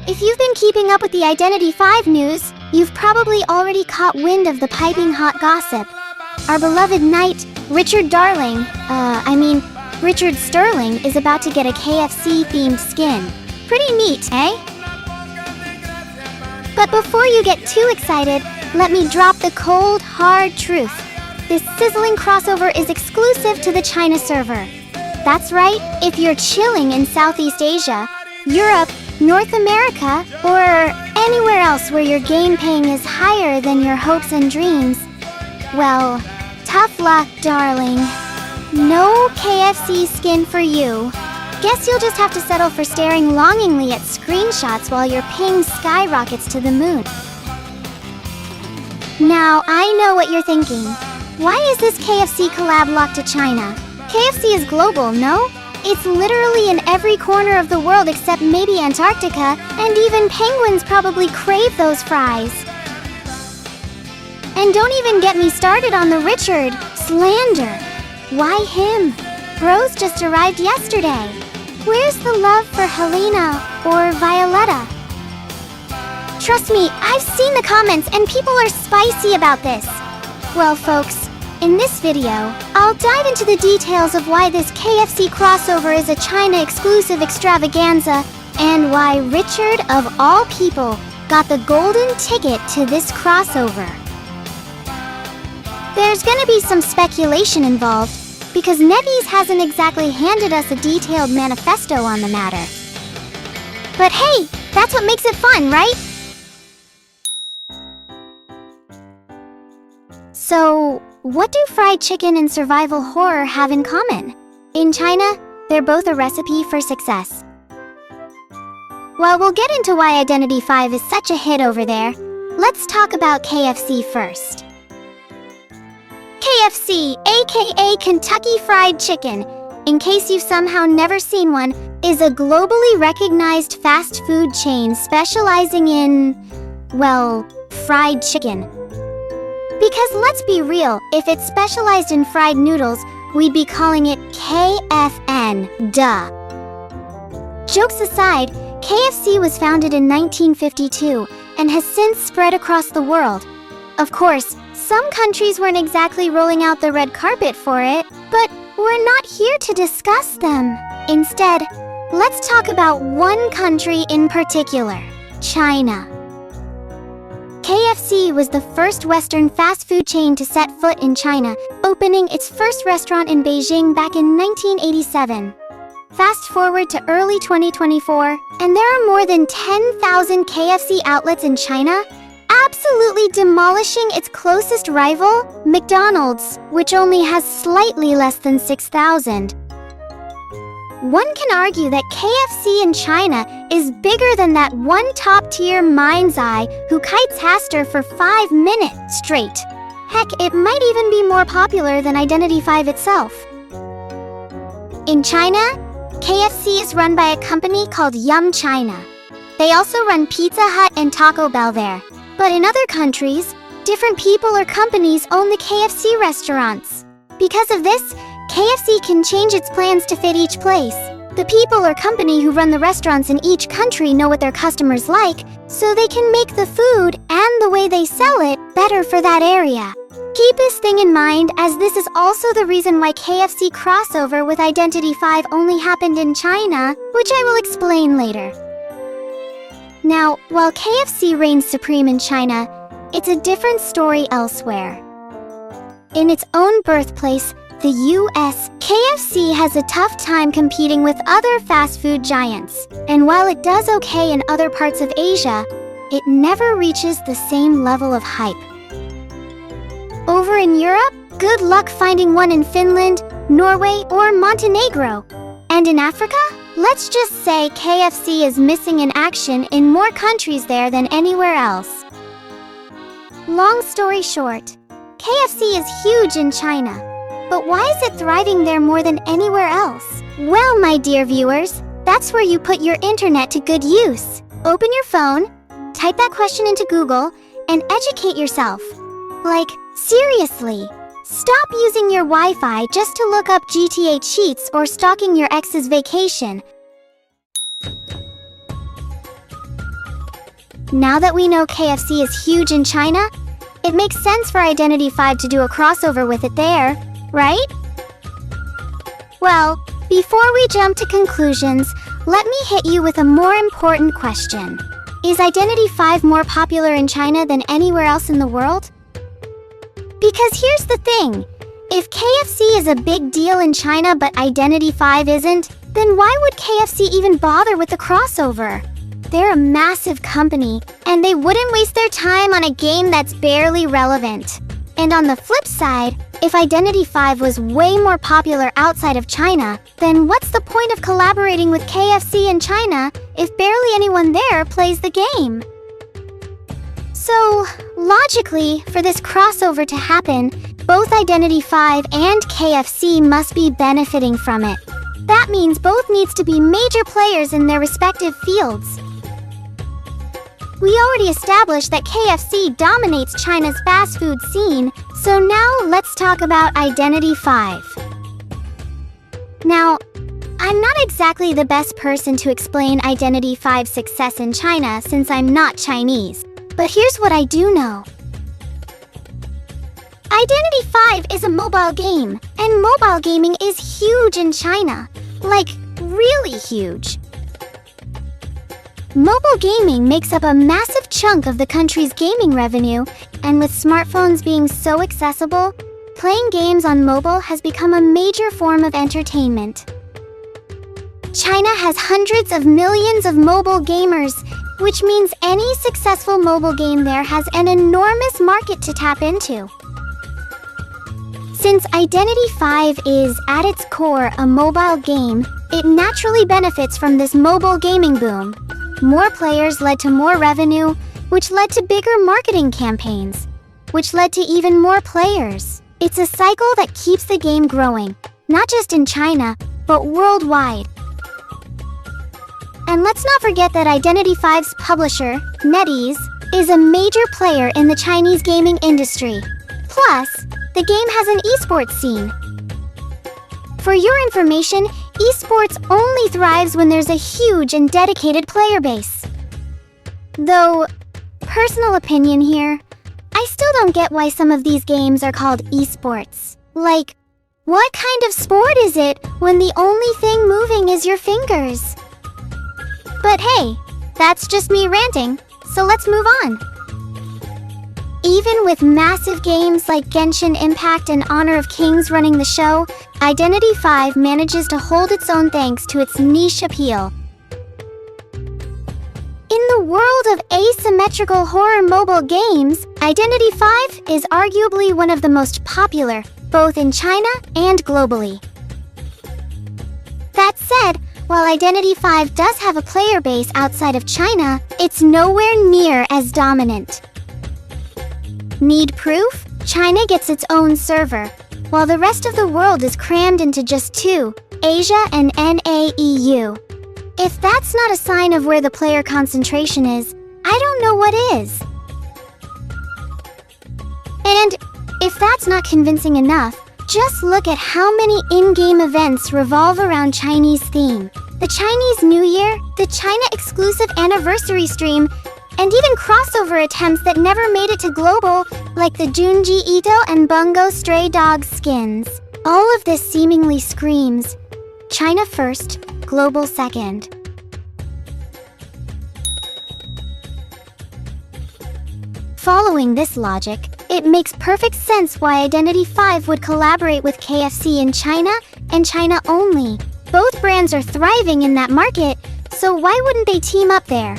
If you've been keeping up with the Identity 5 news, you've probably already caught wind of the piping hot gossip. Our beloved knight, Richard Sterling is about to get a KFC-themed skin. Pretty neat, eh? But before you get too excited, let me drop the cold, hard truth. This sizzling crossover is exclusive to the China server. That's right, if you're chilling in Southeast Asia, Europe, North America, or anywhere else where your game paying is higher than your hopes and dreams, well, tough luck, darling. No KFC skin for you. Guess you'll just have to settle for staring longingly at screenshots while your ping skyrockets to the moon. Now, I know what you're thinking. Why is this KFC collab locked to China? KFC is global, no? It's literally in every corner of the world except maybe Antarctica, and even penguins probably crave those fries. And don't even get me started on the Richard slander. Why him? Bros just arrived yesterday. Where's the love for Helena or Violetta? Trust me, I've seen the comments and people are spicy about this. Well, folks, in this video, I'll dive into the details of why this KFC crossover is a China-exclusive extravaganza and why Richard, of all people, got the golden ticket to this crossover. There's gonna be some speculation involved because NetEase's hasn't exactly handed us a detailed manifesto on the matter. But hey, that's what makes it fun, right? So, what do fried chicken and survival horror have in common? In China, they're both a recipe for success. While we'll get into why Identity 5 is such a hit over there, let's talk about KFC first. KFC, aka Kentucky Fried Chicken, in case you've somehow never seen one, is a globally recognized fast food chain specializing in, well, fried chicken. Because let's be real, if it specialized in fried noodles, we'd be calling it KFN, duh. Jokes aside, KFC was founded in 1952 and has since spread across the world. Of course, some countries weren't exactly rolling out the red carpet for it, but we're not here to discuss them. Instead, let's talk about one country in particular, China. KFC was the first Western fast food chain to set foot in China, opening its first restaurant in Beijing back in 1987. Fast forward to early 2024, and there are more than 10,000 KFC outlets in China, absolutely demolishing its closest rival, McDonald's, which only has slightly less than 6,000. One can argue that KFC in China is bigger than that one top-tier mind's eye who kites Haster for 5 minutes straight. Heck, it might even be more popular than Identity 5 itself. In China, KFC is run by a company called Yum China. They also run Pizza Hut and Taco Bell there. But in other countries, different people or companies own the KFC restaurants. Because of this, KFC can change its plans to fit each place. The people or company who run the restaurants in each country know what their customers like, so they can make the food and the way they sell it better for that area. Keep this thing in mind, as this is also the reason why KFC crossover with Identity 5 only happened in China, which I will explain later. Now, while KFC reigns supreme in China, it's a different story elsewhere. In its own birthplace, the US, KFC has a tough time competing with other fast food giants. And while it does okay in other parts of Asia, it never reaches the same level of hype. Over in Europe, good luck finding one in Finland, Norway, or Montenegro. And in Africa, let's just say KFC is missing in action in more countries there than anywhere else. Long story short, KFC is huge in China. But why is it thriving there more than anywhere else? Well, my dear viewers, that's where you put your internet to good use. Open your phone, type that question into Google, and educate yourself. Like, seriously. Stop using your Wi-Fi just to look up GTA cheats or stalking your ex's vacation. Now that we know KFC is huge in China, it makes sense for Identity V to do a crossover with it there, right? Well, before we jump to conclusions, let me hit you with a more important question. Is Identity V more popular in China than anywhere else in the world? Because here's the thing. If KFC is a big deal in China but Identity V isn't, then why would KFC even bother with the crossover? They're a massive company, and they wouldn't waste their time on a game that's barely relevant. And on the flip side, if Identity V was way more popular outside of China, then what's the point of collaborating with KFC in China if barely anyone there plays the game? So, logically, for this crossover to happen, both Identity V and KFC must be benefiting from it. That means both needs to be major players in their respective fields. We already established that KFC dominates China's fast food scene, so now let's talk about Identity V. Now, I'm not exactly the best person to explain Identity V's success in China since I'm not Chinese, but here's what I do know. Identity V is a mobile game, and mobile gaming is huge in China. Like, really huge. Mobile gaming makes up a massive chunk of the country's gaming revenue, and with smartphones being so accessible, playing games on mobile has become a major form of entertainment. China has hundreds of millions of mobile gamers, which means any successful mobile game there has an enormous market to tap into. Since Identity V is, at its core, a mobile game, it naturally benefits from this mobile gaming boom. More players led to more revenue, which led to bigger marketing campaigns, which led to even more players. It's a cycle that keeps the game growing, not just in China, but worldwide. And let's not forget that Identity V's publisher, NetEase, is a major player in the Chinese gaming industry. Plus, the game has an esports scene. For your information, esports only thrives when there's a huge and dedicated player base. Though, personal opinion here, I still don't get why some of these games are called esports. Like, what kind of sport is it when the only thing moving is your fingers? But hey, that's just me ranting, so let's move on. Even with massive games like Genshin Impact and Honor of Kings running the show, Identity V manages to hold its own thanks to its niche appeal. In the world of asymmetrical horror mobile games, Identity V is arguably one of the most popular, both in China and globally. That said, while Identity V does have a player base outside of China, it's nowhere near as dominant. Need proof? China gets its own server, while the rest of the world is crammed into just two, Asia and NAEU. If that's not a sign of where the player concentration is, I don't know what is. And if that's not convincing enough, just look at how many in-game events revolve around Chinese theme. The Chinese New Year, the China exclusive anniversary stream, and even crossover attempts that never made it to global, like the Junji Ito and Bungo Stray Dogs skins. All of this seemingly screams, China first, global second. Following this logic, it makes perfect sense why Identity V would collaborate with KFC in China and China only. Both brands are thriving in that market, so why wouldn't they team up there?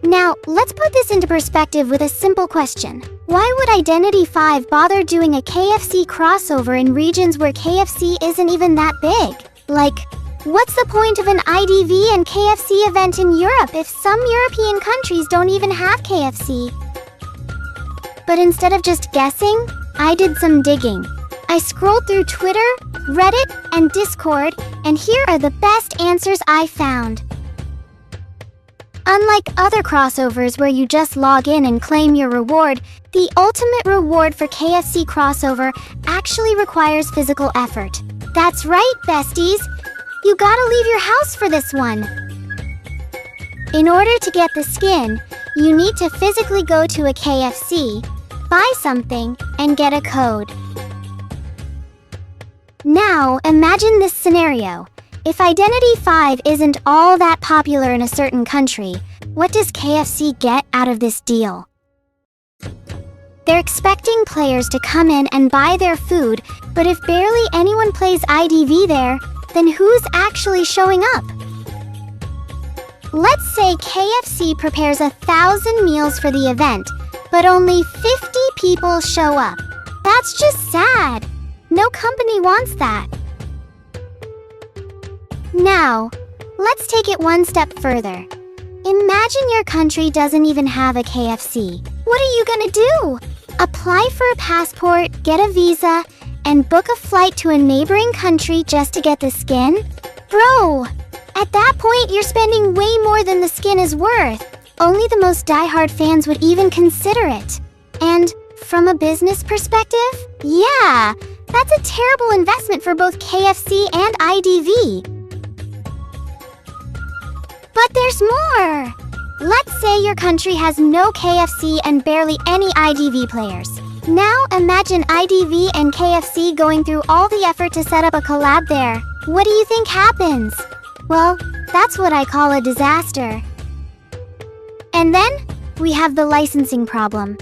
Now, let's put this into perspective with a simple question. Why would Identity V bother doing a KFC crossover in regions where KFC isn't even that big? Like, what's the point of an IDV and KFC event in Europe if some European countries don't even have KFC? But instead of just guessing, I did some digging. I scrolled through Twitter, Reddit, and Discord, and here are the best answers I found. Unlike other crossovers where you just log in and claim your reward, the ultimate reward for KFC crossover actually requires physical effort. That's right, besties! You gotta leave your house for this one! In order to get the skin, you need to physically go to a KFC, buy something, and get a code. Now, imagine this scenario. If Identity 5 isn't all that popular in a certain country, what does KFC get out of this deal? They're expecting players to come in and buy their food, but if barely anyone plays IDV there, then who's actually showing up? Let's say KFC prepares 1,000 meals for the event, but only 50 people show up. That's just sad. No company wants that. Now, let's take it one step further. Imagine your country doesn't even have a KFC. What are you gonna do? Apply for a passport, get a visa, and book a flight to a neighboring country just to get the skin? Bro, at that point you're spending way more than the skin is worth. Only the most diehard fans would even consider it. And from a business perspective, yeah, that's a terrible investment for both KFC and IDV. But there's more! Let's say your country has no KFC and barely any IDV players. Now imagine IDV and KFC going through all the effort to set up a collab there. What do you think happens? Well, that's what I call a disaster. And then, we have the licensing problem.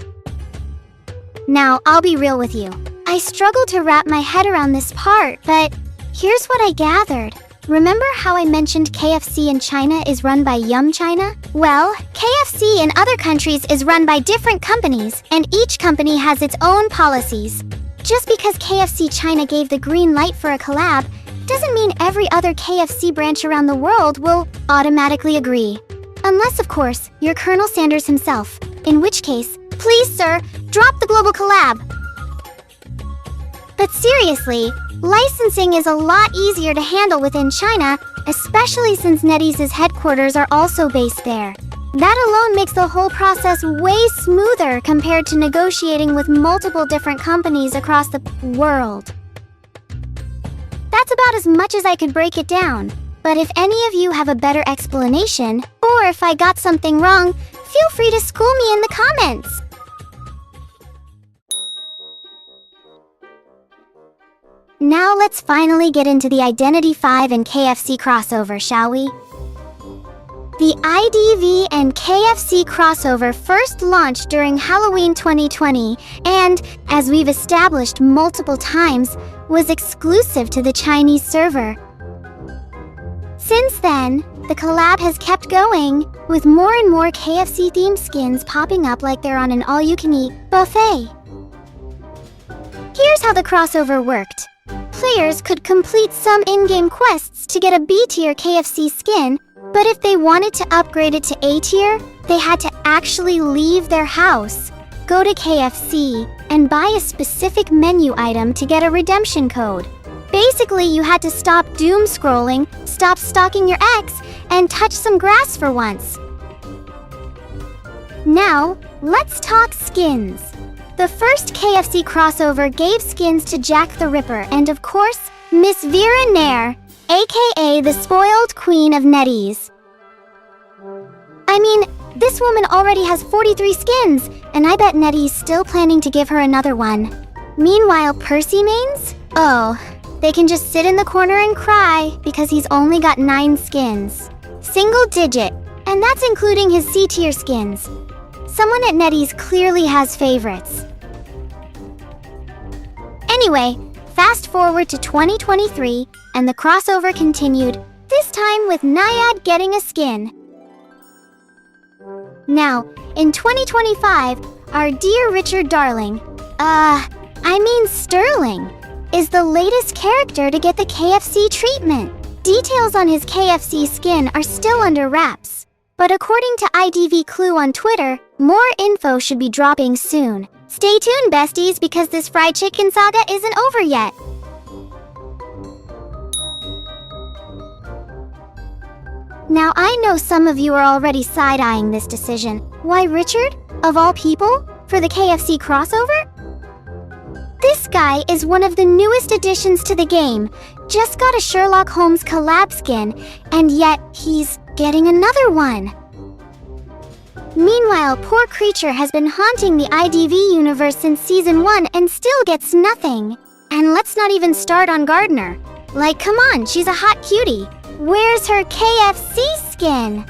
Now, I'll be real with you. I struggle to wrap my head around this part, but here's what I gathered. Remember how I mentioned KFC in China is run by Yum China? Well, KFC in other countries is run by different companies, and each company has its own policies. Just because KFC China gave the green light for a collab, doesn't mean every other KFC branch around the world will automatically agree. Unless, of course, you're Colonel Sanders himself, in which case, please sir, drop the global collab. But seriously, licensing is a lot easier to handle within China, especially since NetEase's headquarters are also based there. That alone makes the whole process way smoother compared to negotiating with multiple different companies across the world. That's about as much as I could break it down. But if any of you have a better explanation, or if I got something wrong, feel free to school me in the comments. Now let's finally get into the Identity 5 and KFC crossover, shall we? The IDV and KFC crossover first launched during Halloween 2020 and, as we've established multiple times, was exclusive to the Chinese server. Since then, the collab has kept going, with more and more KFC-themed skins popping up like they're on an all-you-can-eat buffet. Here's how the crossover worked. Players could complete some in-game quests to get a B-tier KFC skin, but if they wanted to upgrade it to A-tier, they had to actually leave their house, go to KFC, and buy a specific menu item to get a redemption code. Basically, you had to stop doom scrolling, stop stalking your ex, and touch some grass for once. Now, let's talk skins. The first KFC crossover gave skins to Jack the Ripper and, of course, Miss Vera Nair, aka the spoiled queen of NetEase. I mean, this woman already has 43 skins, and I bet NetEase's still planning to give her another one. Meanwhile, Percy mains? Oh, they can just sit in the corner and cry because he's only got 9 skins. Single digit, and that's including his C-tier skins. Someone at NetEase clearly has favorites. Anyway, fast forward to 2023, and the crossover continued, this time with Naiad getting a skin. Now, in 2025, our dear Richard Darling, Sterling, is the latest character to get the KFC treatment. Details on his KFC skin are still under wraps, but according to IDV Clue on Twitter, more info should be dropping soon. Stay tuned, besties, because this fried chicken saga isn't over yet. Now, I know some of you are already side-eyeing this decision. Why Richard, of all people, for the KFC crossover? This guy is one of the newest additions to the game, just got a Sherlock Holmes collab skin, and yet he's getting another one. Meanwhile, poor creature has been haunting the IDV universe since season 1 and still gets nothing. And let's not even start on Gardner. Like, come on, she's a hot cutie. Where's her KFC skin?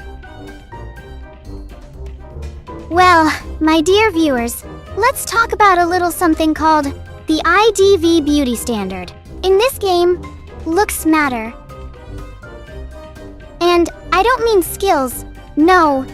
Well, my dear viewers, let's talk about a little something called the IDV beauty standard. In this game, looks matter. And I don't mean skills. No,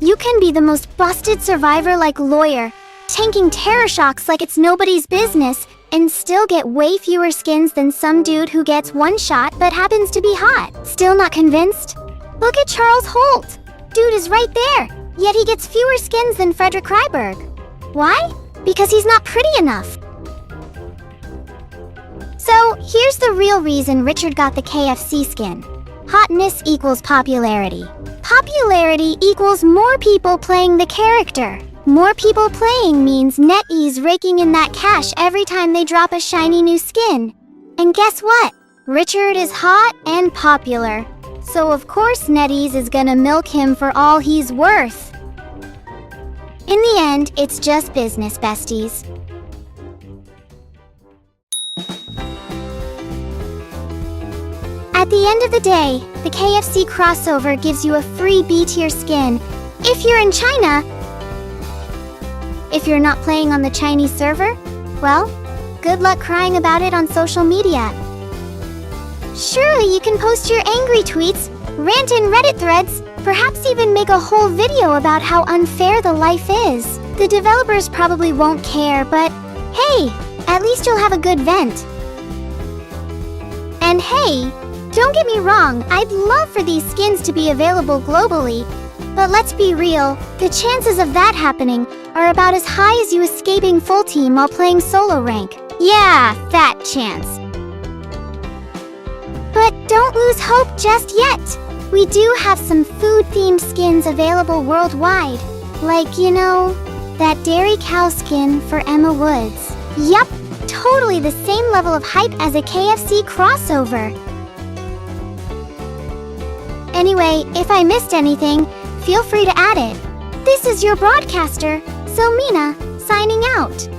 you can be the most busted survivor like lawyer, tanking terror shocks like it's nobody's business, and still get way fewer skins than some dude who gets one shot but happens to be hot. Still not convinced? Look at Charles Holt. Dude is right there, yet he gets fewer skins than Frederick Ryberg. Why? Because he's not pretty enough. So, here's the real reason Richard got the KFC skin. Hotness equals popularity. Popularity equals more people playing the character. More people playing means NetEase raking in that cash every time they drop a shiny new skin. And guess what? Richard is hot and popular. So of course NetEase is gonna milk him for all he's worth. In the end, it's just business, besties. At the end of the day, the KFC Crossover gives you a free B-tier skin if you're in China. If you're not playing on the Chinese server, well, good luck crying about it on social media. Surely you can post your angry tweets, rant in Reddit threads, perhaps even make a whole video about how unfair the life is. The developers probably won't care, but hey, at least you'll have a good vent. And hey, don't get me wrong, I'd love for these skins to be available globally, but let's be real, the chances of that happening are about as high as you escaping full team while playing solo rank. Yeah, that chance. But don't lose hope just yet. We do have some food-themed skins available worldwide. Like, you know, that dairy cow skin for Emma Woods. Yup, totally the same level of hype as a KFC crossover. Anyway, if I missed anything, feel free to add it. This is your broadcaster, Selmina, signing out.